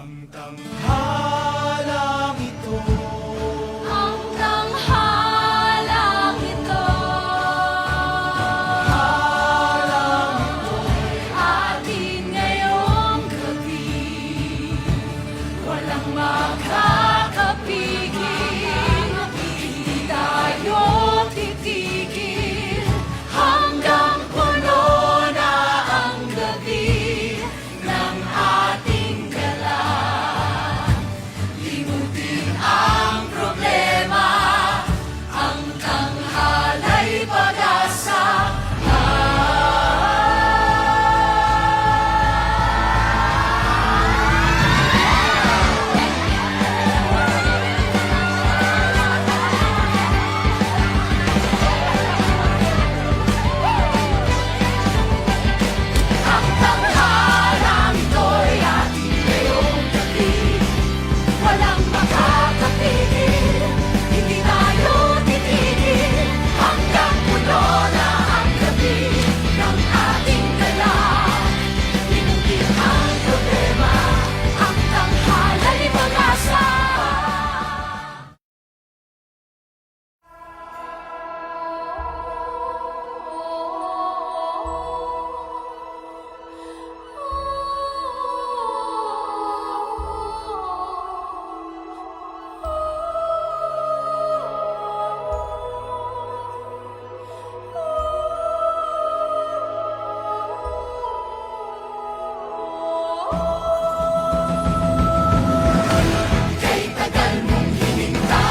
Ang tanghalang ito, Ang tanghalang ito, atin ngayong gabi, walang makakapigil, hindi tayo titigil, hanggang puno na ang gabi ng ating gala. Limutin ang problema, ang tanghala'y pag-asa. Ang tanghalang ito'y ating ngayong gabi, walang makakapigil, hindi tayo titigil, hanggang puno na ang gabi ng ating gala. Limutin ang problema, ang tanghala'y pag-asa. Kay tagal mong hinintay,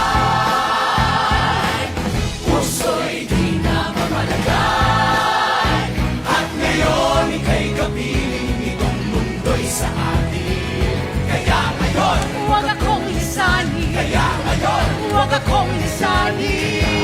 puso'y di na mamalagay, at ngayon ika'y kapiling itong mundo'y sa atin. Kaya ngayon, Huwag akong lisanin, kaya ngayon, huwag akong lisanin.